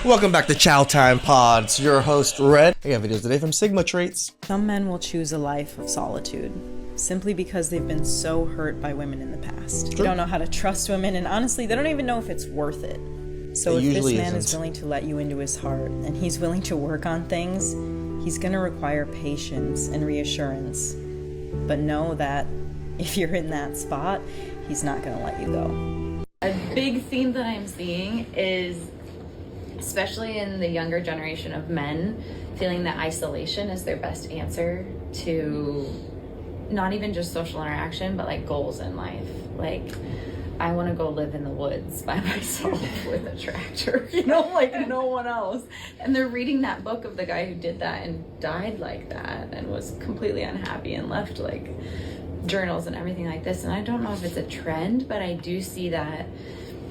Welcome back to Chow Time Pods. Your host, Red. I got videos today from Sigma Traits. Some men will choose a life of solitude simply because they've been so hurt by women in the past. They don't know how to trust women, and honestly, they don't even know if it's worth it. So if this man is willing to let you into his heart and he's willing to work on things, he's going to require patience and reassurance. But know that if you're in that spot, he's not going to let you go. A big theme that I'm seeing is, especially in the younger generation of men, feeling that isolation is their best answer to not even just social interaction, but like goals in life. Like, I want to go live in the woods by myself with a tractor, like no one else. And they're reading that book of the guy who did that and died like that and was completely unhappy and left like journals and everything like this. And I don't know if it's a trend, but I do see that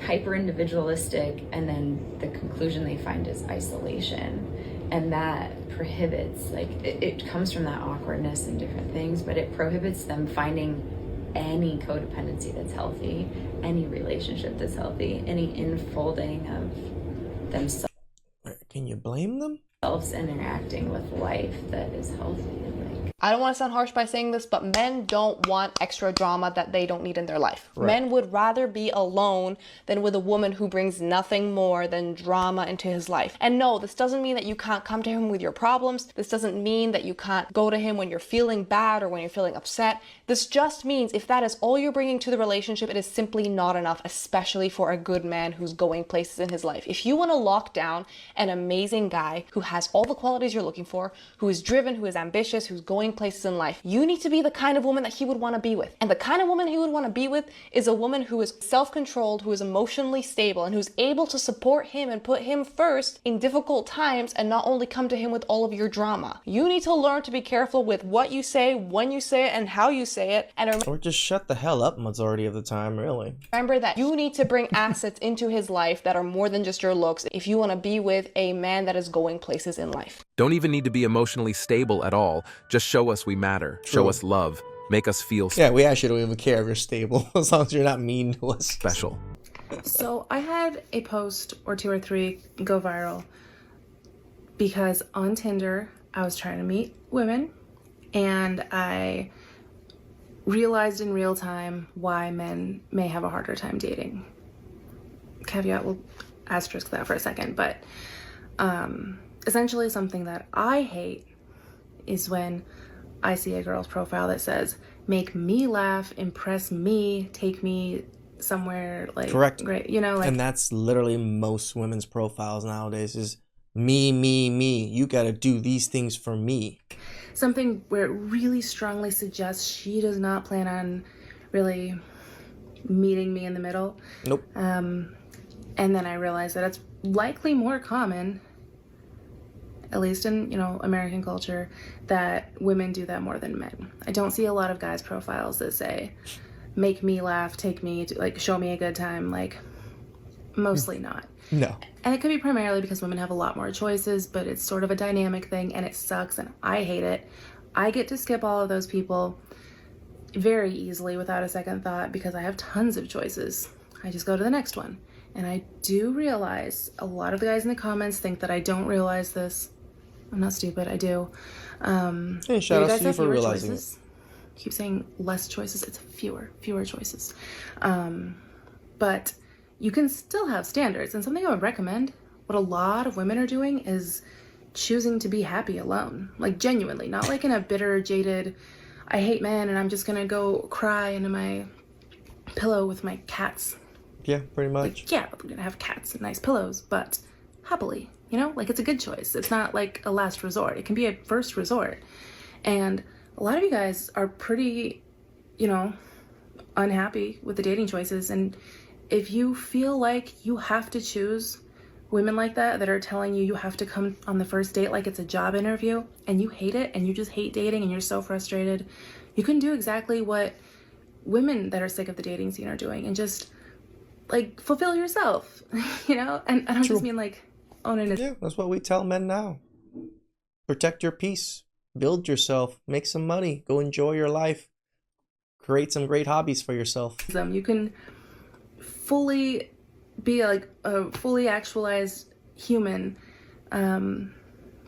hyper individualistic, and then the conclusion they find is isolation, and that prohibits, like, it comes from that awkwardness and different things, but it prohibits them finding any codependency that's healthy, any relationship that's healthy, any enfolding of themselves. Can you blame them? Interacting with life that is healthy. I don't want to sound harsh by saying this, but men don't want extra drama that they don't need in their life. Right. Men would rather be alone than with a woman who brings nothing more than drama into his life. And no, this doesn't mean that you can't come to him with your problems. This doesn't mean that you can't go to him when you're feeling bad or when you're feeling upset. This just means if that is all you're bringing to the relationship, it is simply not enough, especially for a good man who's going places in his life. If you want to lock down an amazing guy who has all the qualities you're looking for, who is driven, who is ambitious, who's going places in life, you need to be the kind of woman that he would want to be with. And the kind of woman he would want to be with is a woman who is self-controlled, who is emotionally stable, and who's able to support him and put him first in difficult times and not only come to him with all of your drama. You need to learn to be careful with what you say, when you say it, and how you say it. And or just shut the hell up majority of the time, really. Remember that you need to bring assets into his life that are more than just your looks if you want to be with a man that is going places in life. Don't even need to be emotionally stable at all. Just show us we matter. True. Show us love. Make us feel Yeah, we actually don't even care if you're stable, as long as you're not mean to us. Special. So I had a post or two or three go viral because on Tinder, I was trying to meet women and I realized in real time why men may have a harder time dating. Caveat, we'll asterisk that for a second, but essentially something that I hate is when I see a girl's profile that says, make me laugh, impress me, take me somewhere like correct, great, like, and that's literally most women's profiles nowadays is me. You gotta do these things for me. Something where it really strongly suggests she does not plan on really meeting me in the middle. Nope. And then I realized that it's likely more common, at least in, American culture, that women do that more than men. I don't see a lot of guys' profiles that say, make me laugh, take me, like, show me a good time, like, mostly not. No. And it could be primarily because women have a lot more choices, but it's sort of a dynamic thing, and it sucks, and I hate it. I get to skip all of those people very easily without a second thought because I have tons of choices. I just go to the next one. And I do realize a lot of the guys in the comments think that I don't realize this. I'm not stupid, I do. Hey, shout out to you for realizing choices. I keep saying less choices, it's fewer choices. But you can still have standards, and something I would recommend, what a lot of women are doing is choosing to be happy alone. Like, genuinely, not like in a bitter, jaded, I hate men and I'm just gonna go cry into my pillow with my cats. Yeah, pretty much. Like, yeah, we're gonna have cats and nice pillows, but happily, like, it's a good choice. It's not like a last resort. It can be a first resort. And a lot of you guys are pretty, unhappy with the dating choices. And if you feel like you have to choose women like that are telling you have to come on the first date like it's a job interview, and you hate it and you just hate dating and you're so frustrated, you can do exactly what women that are sick of the dating scene are doing and just, like, fulfill yourself, and I don't just mean like owning it. Yeah, that's what we tell men now. Protect your peace, build yourself, make some money, go enjoy your life, create some great hobbies for yourself. You can fully be like a fully actualized human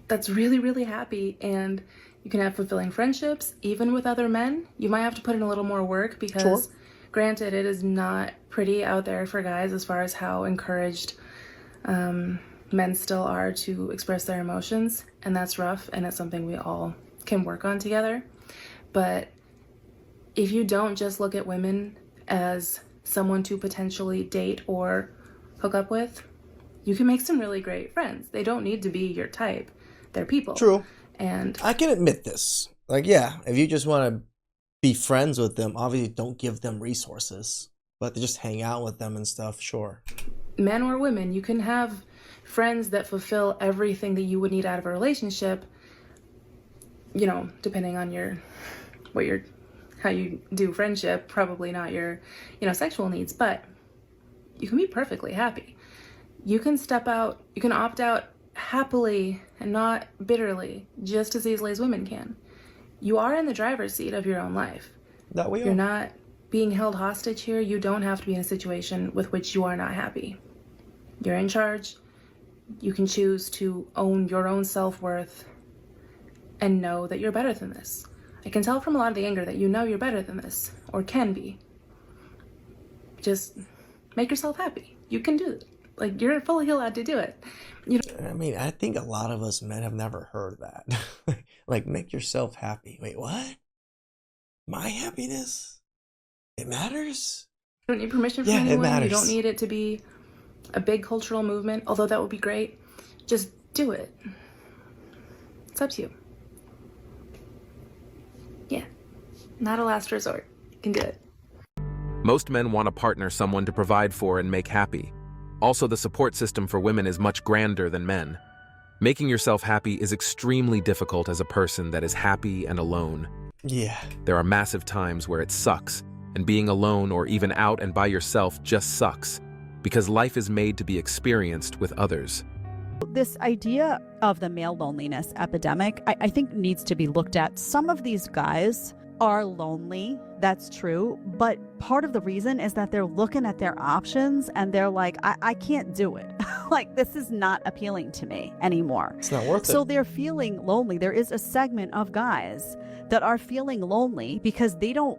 that's really, really happy, and you can have fulfilling friendships even with other men. You might have to put in a little more work because granted, it is not pretty out there for guys as far as how encouraged men still are to express their emotions, and that's rough, and it's something we all can work on together. But if you don't just look at women as someone to potentially date or hook up with, you can make some really great friends. They don't need to be your type. They're people. True. And I can admit this. Like, yeah, if you just want to be friends with them, obviously don't give them resources, but to just hang out with them and stuff, sure. Men or women, you can have friends that fulfill everything that you would need out of a relationship, you know, depending on how you do friendship, probably not your, sexual needs, but you can be perfectly happy. You can step out, you can opt out happily and not bitterly, just as easily as women can. You are in the driver's seat of your own life. That we are. You're not being held hostage here. You don't have to be in a situation with which you are not happy. You're in charge. You can choose to own your own self-worth and know that you're better than this. I can tell from a lot of the anger that you know you're better than this, or can be. Just make yourself happy. You can do it. Like, you're fully allowed to do it. I mean, I think a lot of us men have never heard that. Like, make yourself happy. Wait, what? My happiness? It matters? You don't need permission from anyone. It matters. You don't need it to be a big cultural movement, although that would be great. Just do it. It's up to you. Yeah. Not a last resort. You can do it. Most men want a partner, someone to provide for and make happy. Also, the support system for women is much grander than men. Making yourself happy is extremely difficult as a person that is happy and alone. Yeah. There are massive times where it sucks, and being alone or even out and by yourself just sucks, because life is made to be experienced with others. This idea of the male loneliness epidemic, I think needs to be looked at. Some of these guys are lonely, that's true, but part of the reason is that they're looking at their options and they're like, I can't do it. Like, this is not appealing to me anymore. It's not worth it. So they're feeling lonely. There is a segment of guys that are feeling lonely because they don't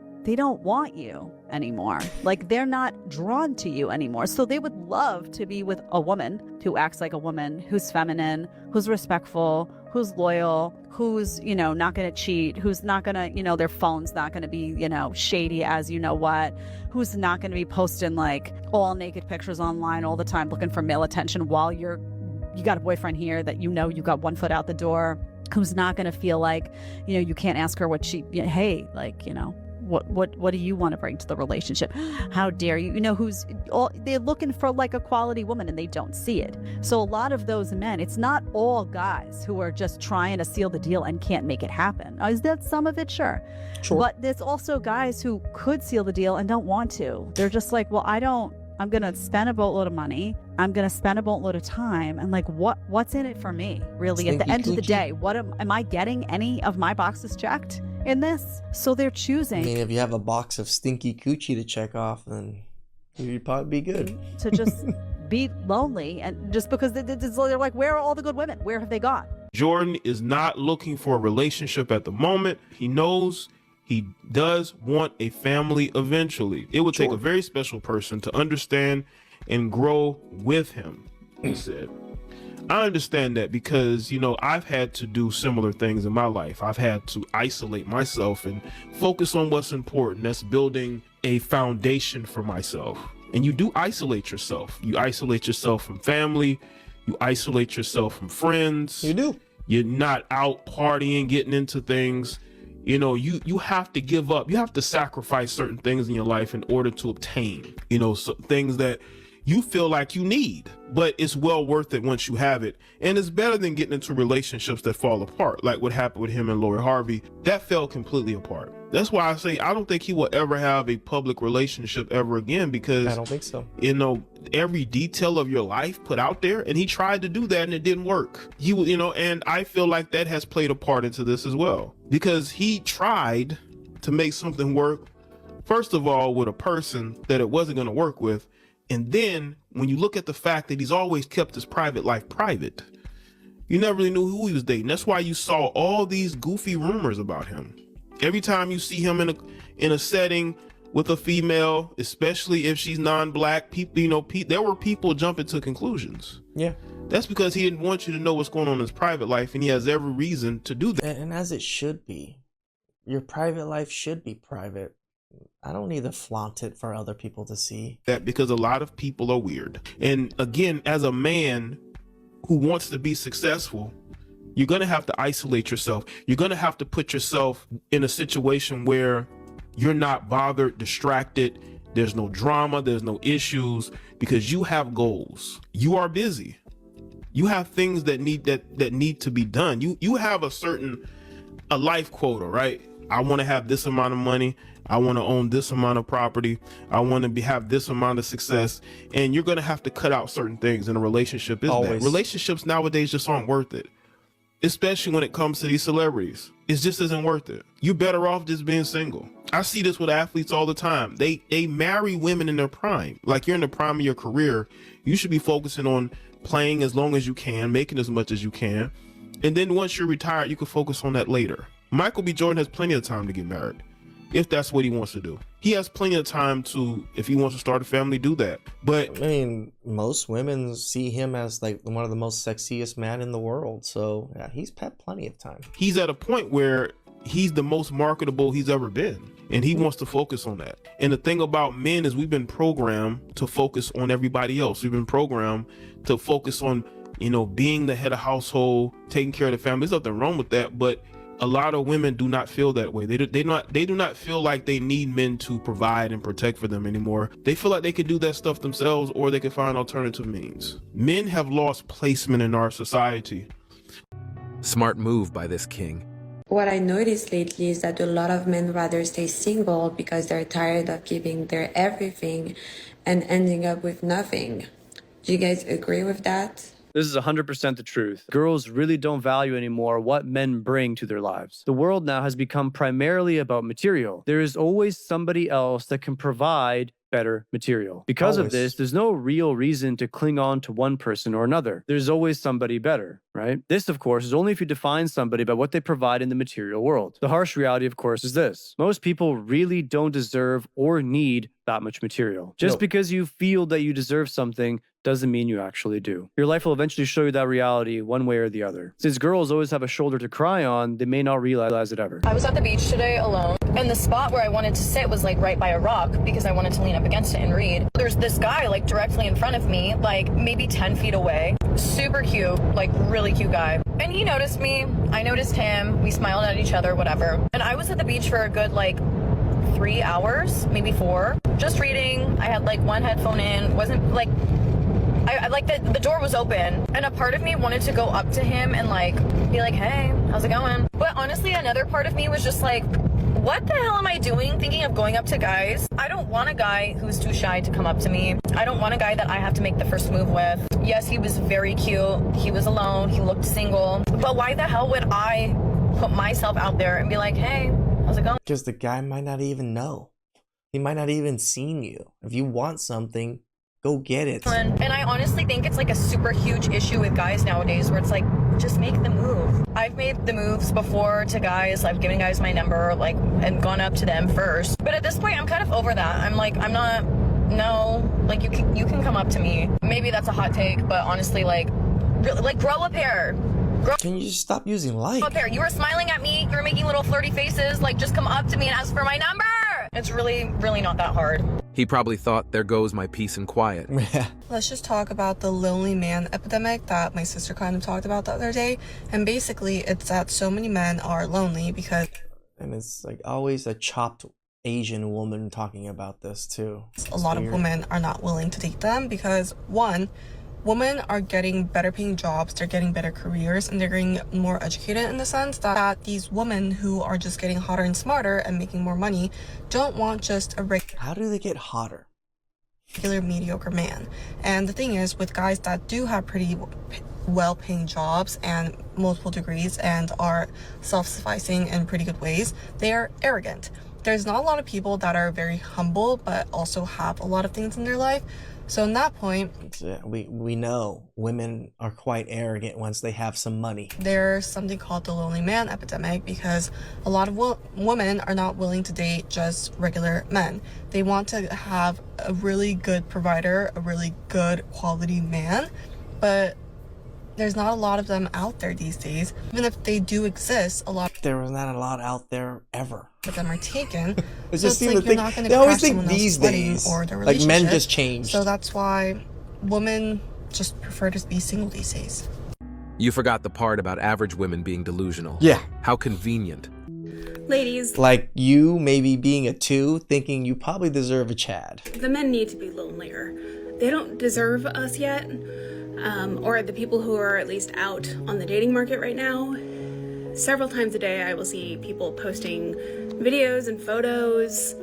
want you anymore. Like, they're not drawn to you anymore. So they would love to be with a woman who acts like a woman, who's feminine, who's respectful, who's loyal, who's, not going to cheat, who's not going to, their phone's not going to be, shady as what, who's not going to be posting like all naked pictures online all the time looking for male attention while you got a boyfriend here that you got one foot out the door, who's not going to feel like, you can't ask her what she, hey, like, what do you want to bring to the relationship? How dare you? They're looking for like a quality woman and they don't see it. So a lot of those men, it's not all guys who are just trying to seal the deal and can't make it happen. Is that some of it? Sure. But there's also guys who could seal the deal and don't want to. They're just like, well, I'm going to spend a boatload of money. I'm going to spend a boatload of time. And like, what's in it for me? Really, Stinky at the end coochie. of the day, am I getting any of my boxes checked in this? So they're choosing. I mean, if you have a box of stinky coochie to check off, then you'd probably be good. To just be lonely. And just because they're like, where are all the good women? Where have they gone? Jordan is not looking for a relationship at the moment. He knows he does want a family eventually. It would take a very special person to understand and grow with him, he said. I understand that because, I've had to do similar things in my life. I've had to isolate myself and focus on what's important. That's building a foundation for myself. And you do isolate yourself. You isolate yourself from family. You isolate yourself from friends. You do. You're not out partying, getting into things. You have to give up. You have to sacrifice certain things in your life in order to obtain, so things that you feel like you need, but it's well worth it once you have it. And it's better than getting into relationships that fall apart, like what happened with him and Lori Harvey. That fell completely apart. That's why I say I don't think he will ever have a public relationship ever again, because I don't think so. Every detail of your life put out there, and he tried to do that and it didn't work. And I feel like that has played a part into this as well, because he tried to make something work, first of all, with a person that it wasn't going to work with. And then when you look at the fact that he's always kept his private life private, you never really knew who he was dating. That's why you saw all these goofy rumors about him. Every time you see him in a setting with a female, especially if she's non-black, people, there were people jumping to conclusions. Yeah. That's because he didn't want you to know what's going on in his private life, and he has every reason to do that. And as it should be. Your private life should be private. I don't need to flaunt it for other people to see. That because a lot of people are weird. And again, as a man who wants to be successful, you're going to have to isolate yourself. You're going to have to put yourself in a situation where you're not bothered, distracted. There's no drama. There's no issues because you have goals. You are busy. You have things that need to be done. You have a life quota, right? I want to have this amount of money. I want to own this amount of property. I want to have this amount of success. And you're going to have to cut out certain things in a relationship. Relationships nowadays just aren't worth it, especially when it comes to these celebrities. It just isn't worth it. You're better off just being single. I see this with athletes all the time. They marry women in their prime. Like, you're in the prime of your career. You should be focusing on playing as long as you can, making as much as you can. And then once you're retired, you can focus on that later. Michael B. Jordan has plenty of time to get married, if that's what he wants to do. He has plenty of time to, if he wants to start a family, do that. But I mean, most women see him as like one of the most sexiest men in the world. So yeah, he's had plenty of time. He's at a point where he's the most marketable he's ever been. And he wants to focus on that. And the thing about men is we've been programmed to focus on everybody else. We've been programmed to focus on, being the head of household, taking care of the family. There's nothing wrong with that. But a lot of women do not feel that way. They do not feel like they need men to provide and protect for them anymore. They feel like they can do that stuff themselves, or they can find alternative means. Men have lost placement in our society. Smart move by this king. What I noticed lately is that a lot of men rather stay single because they're tired of giving their everything and ending up with nothing. Do you guys agree with that? This is 100% the truth. Girls really don't value anymore what men bring to their lives. The world now has become primarily about material. There is always somebody else that can provide better material. Because of this, there's no real reason to cling on to one person or another. There's always somebody better, right? This, of course, is only if you define somebody by what they provide in the material world. The harsh reality, of course, is this. Most people really don't deserve or need that much material. Just because you feel that you deserve something doesn't mean you actually do. Your life will eventually show you that reality one way or the other. Since girls always have a shoulder to cry on, they may not realize it ever. I was at the beach today alone, and the spot where I wanted to sit was like right by a rock because I wanted to lean up against it and read. There's this guy like directly in front of me, like maybe 10 feet away. Super cute, like really cute guy. And he noticed me, I noticed him, we smiled at each other, whatever. And I was at the beach for a good like 3 hours, maybe 4, just reading. I had like one headphone in, wasn't like, I like the door was open, and a part of me wanted to go up to him and like be like, hey, how's it going? But honestly, another part of me was just like, what the hell am I doing thinking of going up to guys? I don't want a guy who's too shy to come up to me. I don't want a guy that I have to make the first move with. Yes, he was very cute. He was alone. He looked single. But why the hell would I put myself out there and be like, hey, how's it going? Because the guy might not even know. He might not even seen you. If you want something, go get it. And I honestly think it's like a super huge issue with guys nowadays where it's like, just make the move. I've made the moves before to guys. I've given guys my number, like, and gone up to them first. But at this point, I'm kind of over that. I'm like, I'm not, no, like you can come up to me. Maybe that's a hot take, but honestly, like, really, like grow a pair. Can you just stop using like? Grow a pair. You were smiling at me. You were making little flirty faces. Like, just come up to me and ask for my number. It's really, really not that hard. He probably thought, there goes my peace and quiet. Let's just talk about the lonely man epidemic that my sister kind of talked about the other day. And basically, it's that so many men are lonely because... And it's like always a chopped Asian woman talking about this too. A lot of women are not willing to date them because, one, women are getting better paying jobs, they're getting better careers, and they're getting more educated in the sense that these women who are just getting hotter and smarter and making more money don't want just a regular... How do they get hotter? Regular mediocre man. And the thing is, with guys that do have pretty well-paying jobs and multiple degrees and are self-sufficing in pretty good ways, they are arrogant. there's not a lot of people that are very humble but also have a lot of things in their life. So in that point, we know women are quite arrogant once they have some money. There's something called the lonely man epidemic, because a lot of women are not willing to date just regular men. They want to have a really good provider, a really good quality man, but there's not a lot of them out there these days. Even if they do exist, there was not a lot out there ever. But them are taken. It's so just it's like you're not going to they always crash think someone these else's wedding days, or their like relationship. men just changed. So that's why women just prefer to be single these days. You forgot the part about average women being delusional. Yeah. How convenient. Ladies, like you maybe being a 2, thinking you probably deserve a Chad. The men need to be lonelier. They don't deserve us yet, or the people who are at least out on the dating market right now. Several times a day I will see people posting videos and photos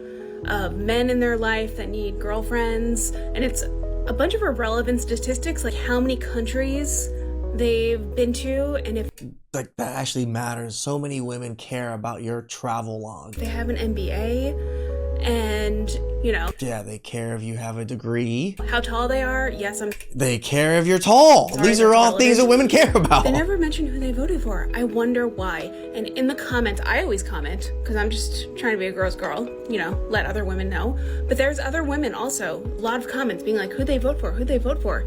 of men in their life that need girlfriends, and it's a bunch of irrelevant statistics, like how many countries they've been to, and if like that actually matters. So many women care about your travel log. They have an MBA, and yeah, they care if you have a degree. How tall they are. Yes, they care if you're tall. Sorry, these are all relevant. things that women care about. They never mention who they voted for. I wonder why. And in the comments, I always comment because I'm just trying to be a girl's girl, let other women know. But there's other women also, a lot of comments being like, who'd they vote for, who'd they vote for.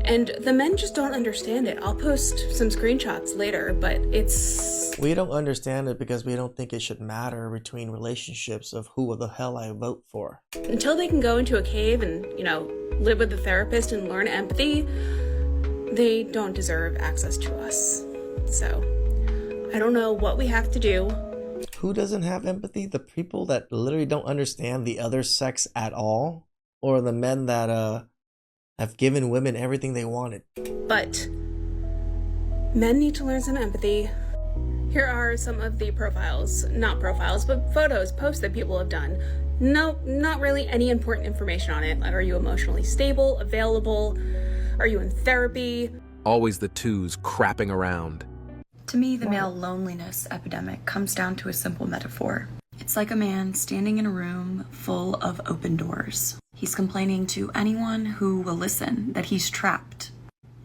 And the men just don't understand it. I'll post some screenshots later, but we don't understand it because we don't think it should matter between relationships of who the hell I vote for. Until they can go into a cave and, live with a therapist and learn empathy, they don't deserve access to us. So, I don't know what we have to do. Who doesn't have empathy? The people that literally don't understand the other sex at all? Or the men that, have given women everything they wanted. But men need to learn some empathy. Here are some of the not profiles, but photos, posts that people have done. No, not really any important information on it. Like, are you emotionally stable, available? Are you in therapy? Always the 2s crapping around. To me, the male loneliness epidemic comes down to a simple metaphor. It's like a man standing in a room full of open doors. He's complaining to anyone who will listen that he's trapped.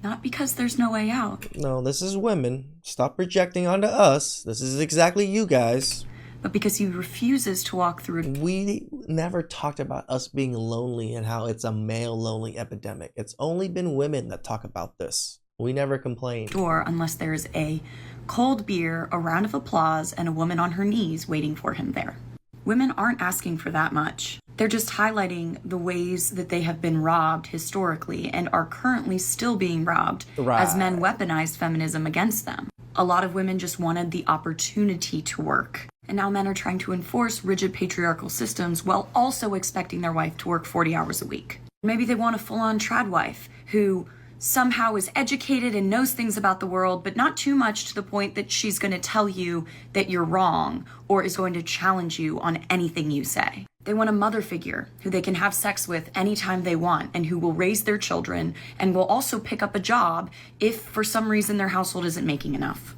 Not because there's no way out. No, this is women. Stop projecting onto us. This is exactly you guys. But because he refuses to walk through. We never talked about us being lonely and how it's a male lonely epidemic. It's only been women that talk about this. We never complained. Or unless there's a cold beer, a round of applause, and a woman on her knees waiting for him there. Women aren't asking for that much. They're just highlighting the ways that they have been robbed historically and are currently still being robbed as men weaponized feminism against them. A lot of women just wanted the opportunity to work. And now men are trying to enforce rigid patriarchal systems while also expecting their wife to work 40 hours a week. Maybe they want a full-on trad wife who somehow is educated and knows things about the world, but not too much to the point that she's going to tell you that you're wrong or is going to challenge you on anything you say. They want a mother figure who they can have sex with anytime they want and who will raise their children and will also pick up a job if for some reason their household isn't making enough.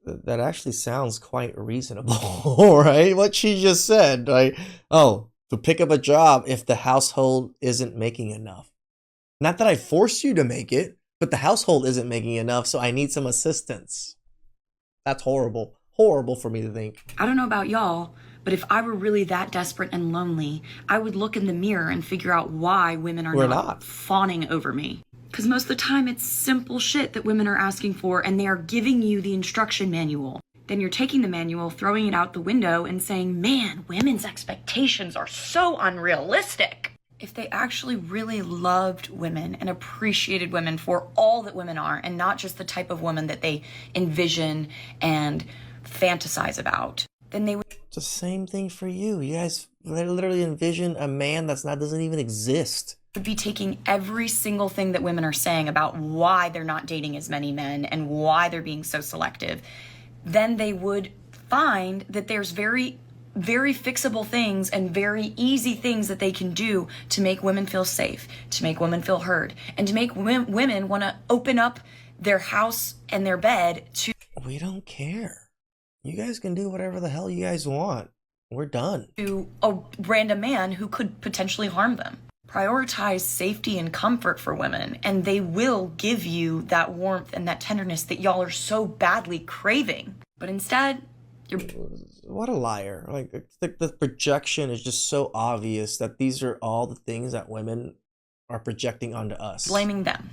That actually sounds quite reasonable, right? What she just said, right? Oh, to pick up a job if the household isn't making enough. Not that I force you to make it, but the household isn't making enough, so I need some assistance. That's horrible. Horrible for me to think. I don't know about y'all, but if I were really that desperate and lonely, I would look in the mirror and figure out why women are not fawning over me. Because most of the time it's simple shit that women are asking for, and they are giving you the instruction manual. Then you're taking the manual, throwing it out the window, and saying, man, women's expectations are so unrealistic. If they actually really loved women and appreciated women for all that women are, and not just the type of woman that they envision and fantasize about, then they would... It's the same thing for you. You guys literally envision a man doesn't even exist. Would be taking every single thing that women are saying about why they're not dating as many men and why they're being so selective. Then they would find that there's very fixable things and very easy things that they can do to make women feel safe, to make women feel heard, and to make women want to open up their house and their bed to... We don't care. You guys can do whatever the hell you guys want. we're done. To a random man who could potentially harm them. Prioritize safety and comfort for women, and they will give you that warmth and that tenderness that y'all are so badly craving. But instead, you're... What a liar. Like, the projection is just so obvious that these are all the things that women are projecting onto us. Blaming them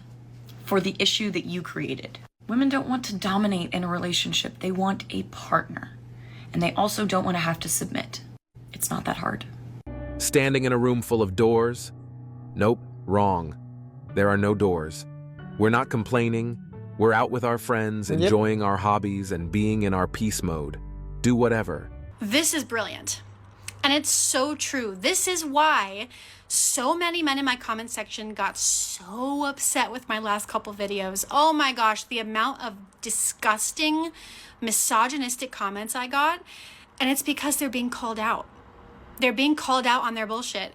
for the issue that you created. Women don't want to dominate in a relationship. They want a partner. And they also don't want to have to submit. It's not that hard. Standing in a room full of doors? Nope, wrong. There are no doors. We're not complaining. We're out with our friends, enjoying our hobbies and being in our peace mode. Do whatever. This is brilliant. And it's so true. This is why so many men in my comment section got so upset with my last couple videos. Oh my gosh, the amount of disgusting, misogynistic comments I got. And it's because they're being called out. They're being called out on their bullshit.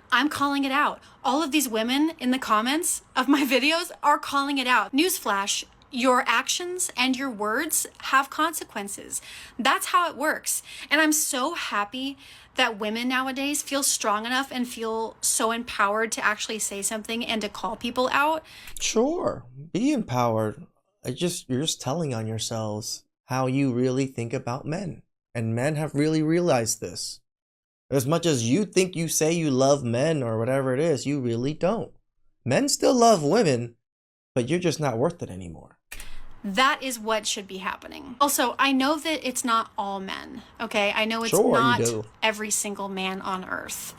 I'm calling it out. All of these women in the comments of my videos are calling it out. Newsflash, your actions and your words have consequences. That's how it works. And I'm so happy that women nowadays feel strong enough and feel so empowered to actually say something and to call people out. Sure, be empowered. You're just telling on yourselves how you really think about men. And men have really realized this. As much as you think you say you love men or whatever it is, you really don't. Men still love women, but you're just not worth it anymore. That is what should be happening. Also, I know that it's not all men, okay? I know it's Sure, not you do. every single man on earth.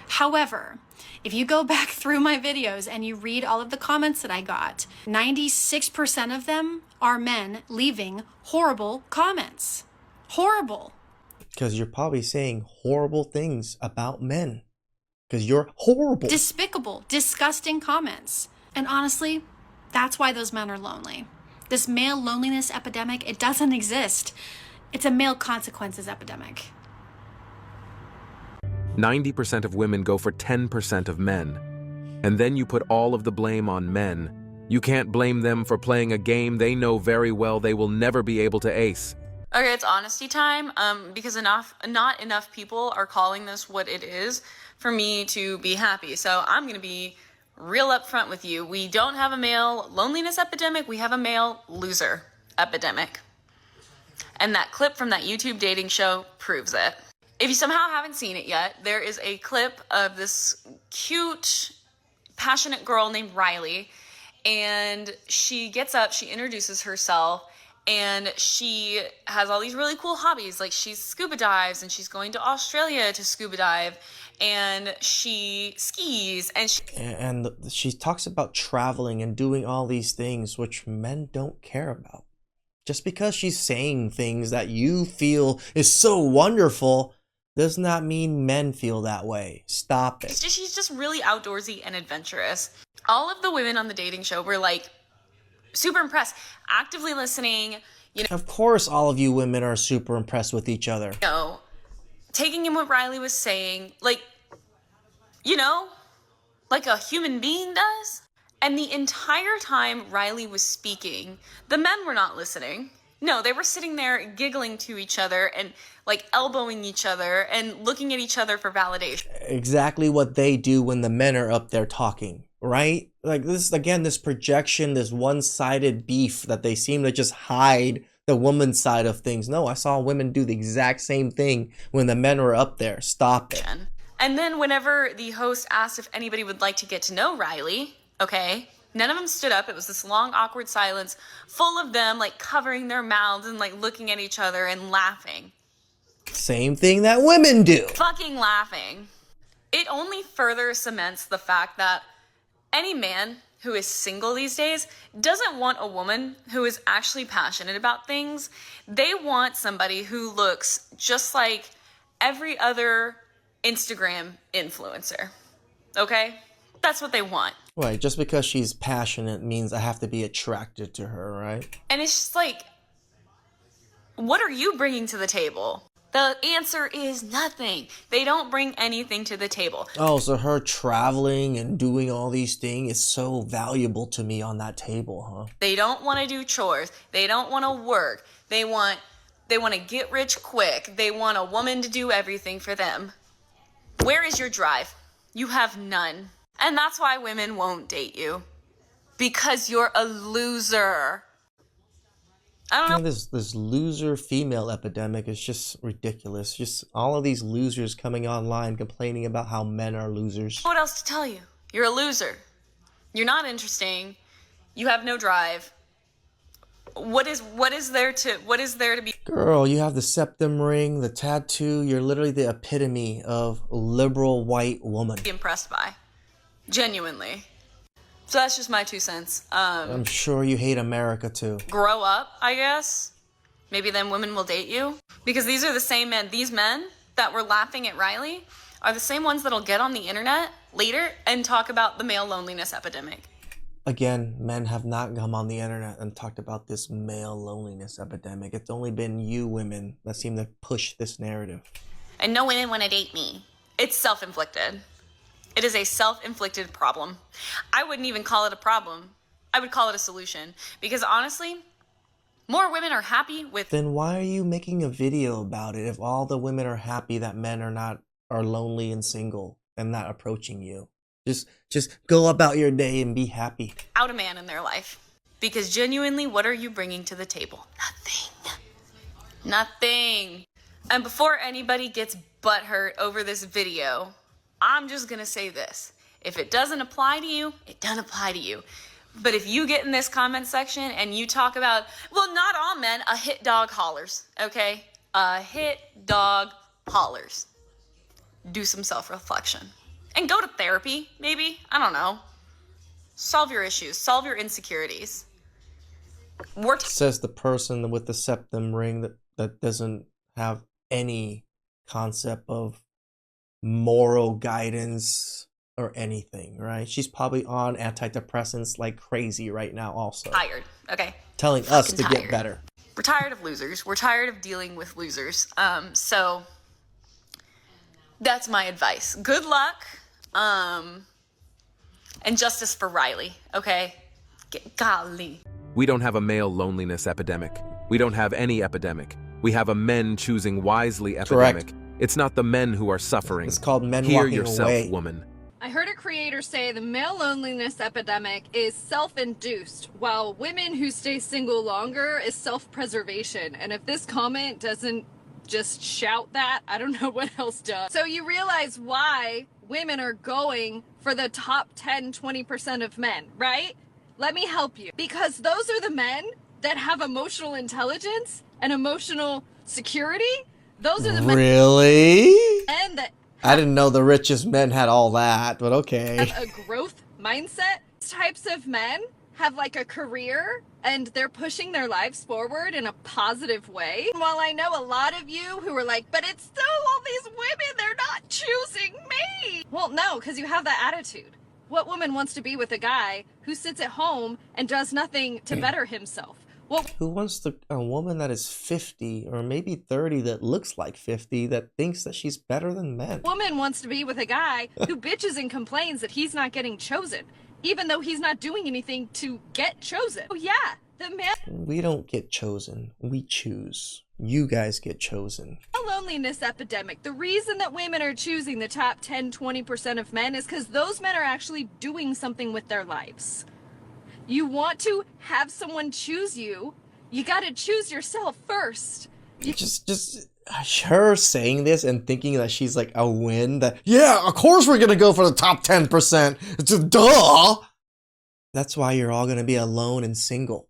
However, if you go back through my videos and you read all of the comments that I got, 96% of them are men leaving horrible comments. Horrible. Because you're probably saying horrible things about men. Because you're horrible. Despicable, disgusting comments. And honestly, that's why those men are lonely. This male loneliness epidemic, it doesn't exist. It's a male consequences epidemic. 90% of women go for 10% of men. And then you put all of the blame on men. You can't blame them for playing a game they know very well they will never be able to ace. Okay, it's honesty time, because not enough people are calling this what it is for me to be happy. So I'm going to be real upfront with you. We don't have a male loneliness epidemic. We have a male loser epidemic. And that clip from that YouTube dating show proves it. If you somehow haven't seen it yet, there is a clip of this cute, passionate girl named Riley. And she gets up, she introduces herself, and she has all these really cool hobbies. Like, she scuba dives, and she's going to Australia to scuba dive, and she skis, and she talks about traveling and doing all these things which men don't care about. Just because she's saying things that you feel is so wonderful does not mean men feel that way. Stop it. she's just really outdoorsy and adventurous. All of the women on the dating show were like super impressed, actively listening, Of course all of you women are super impressed with each other. Taking in what Riley was saying, like a human being does. And the entire time Riley was speaking, the men were not listening. No, they were sitting there giggling to each other and like elbowing each other and looking at each other for validation. Exactly what they do when the men are up there talking, right? Like this, again, this projection, this one-sided beef that they seem to just hide the woman's side of things. No, I saw women do the exact same thing when the men were up there. Stop it. And then whenever the host asked if anybody would like to get to know Riley, okay, none of them stood up. It was this long, awkward silence full of them like covering their mouths and like looking at each other and laughing. Same thing that women do. Fucking laughing. It only further cements the fact that any man who is single these days doesn't want a woman who is actually passionate about things. They want somebody who looks just like every other Instagram influencer. Okay? That's what they want. Right, just because she's passionate means I have to be attracted to her, right? And it's just like, what are you bringing to the table? The answer is nothing. They don't bring anything to the table. Oh, so her traveling and doing all these things is so valuable to me on that table, huh? They don't want to do chores. They don't want to work. They want They want to get rich quick. They want a woman to do everything for them. Where is your drive? You have none. And that's why women won't date you. Because you're a loser. I don't know. This loser female epidemic is just ridiculous. Just all of these losers coming online complaining about how men are losers. What else to tell you? You're a loser. You're not interesting. You have no drive. What is there to be? Girl, you have the septum ring, the tattoo. You're literally the epitome of liberal white woman. Impressed by. Genuinely. So that's just my 2 cents. I'm sure you hate America too. Grow up, I guess. Maybe then women will date you. Because these are the same men. These men that were laughing at Riley are the same ones that'll get on the internet later and talk about the male loneliness epidemic. Again, men have not come on the internet and talked about this male loneliness epidemic. It's only been you women that seem to push this narrative. And no women want to date me. It's self-inflicted. It is a self-inflicted problem. I wouldn't even call it a problem. I would call it a solution. Because honestly, more women are happy with... Then why are you making a video about it if all the women are happy that men are lonely and single and not approaching you? Just go about your day and be happy. ...out a man in their life. Because genuinely, what are you bringing to the table? Nothing. Nothing. And before anybody gets butthurt over this video, I'm just gonna say this. If it doesn't apply to you, it doesn't apply to you. But if you get in this comment section and you talk about, well, not all men, a hit dog hollers, okay? A hit dog hollers. Do some self-reflection. And go to therapy, maybe. I don't know. Solve your issues. Solve your insecurities. Says the person with the septum ring that doesn't have any concept of moral guidance or anything, right? She's probably on antidepressants like crazy right now also. Tired, okay? Telling us to get better. We're tired of losers. We're tired of dealing with losers. So that's my advice. Good luck. And justice for Riley, okay? Golly. We don't have a male loneliness epidemic. We don't have any epidemic. We have a men choosing wisely epidemic. Correct. It's not the men who are suffering. It's called men Hear walking yourself, away. woman. I heard a creator say the male loneliness epidemic is self-induced, while women who stay single longer is self-preservation. And if this comment doesn't just shout that, I don't know what else does. So you realize why women are going for the top 10-20% of men, right? Let me help you. Because those are the men that have emotional intelligence and emotional security. Those are the men. Really? And that I didn't know the richest men had all that, but okay. have a growth mindset. These types of men have like a career and they're pushing their lives forward in a positive way. While I know a lot of you who are like, but it's still all these women, they're not choosing me. Well, no, because you have that attitude. What woman wants to be with a guy who sits at home and does nothing to better himself? Who wants a woman that is 50 or maybe 30 that looks like 50 that thinks that she's better than men? Woman wants to be with a guy who bitches and complains that he's not getting chosen, even though he's not doing anything to get chosen. Oh yeah, the man. We don't get chosen. We choose. You guys get chosen. The loneliness epidemic. The reason that women are choosing the top 10-20% of men is because those men are actually doing something with their lives. You want to have someone choose you, you gotta choose yourself first. Just her saying this and thinking that she's like a win, that, yeah, of course we're gonna go for the top 10%. It's a duh. That's why you're all gonna be alone and single.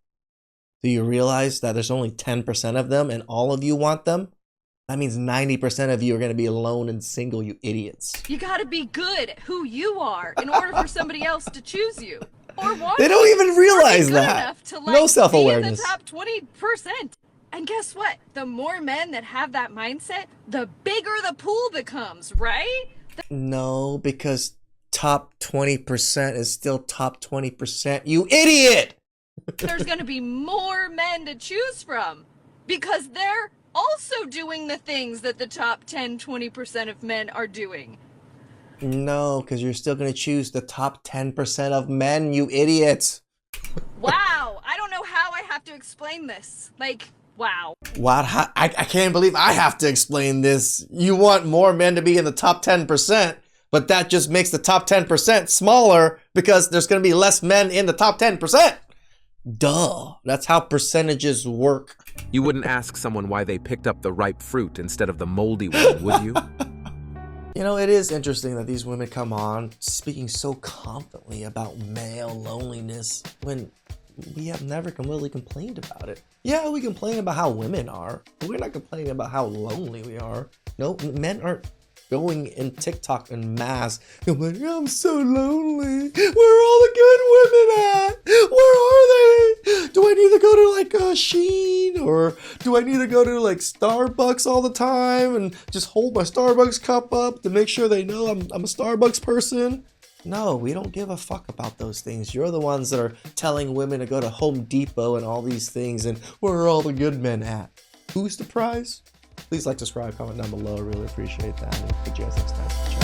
Do you realize that there's only 10% of them and all of you want them? That means 90% of you are gonna be alone and single, you idiots. You gotta be good at who you are in order for somebody else to choose you. They don't even realize that. To, like, no self-awareness. Be in the top 20%. And guess what? The more men that have that mindset, the bigger the pool becomes, right? No, because top 20% is still top 20%. You idiot! There's going to be more men to choose from because they're also doing the things that the top 10-20% of men are doing. No, because you're still going to choose the top 10% of men, you idiots. Wow, I don't know how I have to explain this. Like, Wow. Wow, I can't believe I have to explain this. You want more men to be in the top 10%, but that just makes the top 10% smaller because there's going to be less men in the top 10%. Duh. That's how percentages work. You wouldn't ask someone why they picked up the ripe fruit instead of the moldy one, would you? You know, it is interesting that these women come on speaking so confidently about male loneliness when we have never really complained about it. Yeah, we complain about how women are, but we're not complaining about how lonely we are. No, men aren't going in TikTok in mass. You're like, I'm so lonely. Where are all the good women at? Where are they? Do I need to go to like a Sheen, or do I need to go to like Starbucks all the time and just hold my Starbucks cup up to make sure they know I'm a Starbucks person? No, we don't give a fuck about those things. You're the ones that are telling women to go to Home Depot and all these things, and where are all the good men at? Who's the prize? Please like, subscribe, comment down below. I really appreciate that. And catch you guys next time.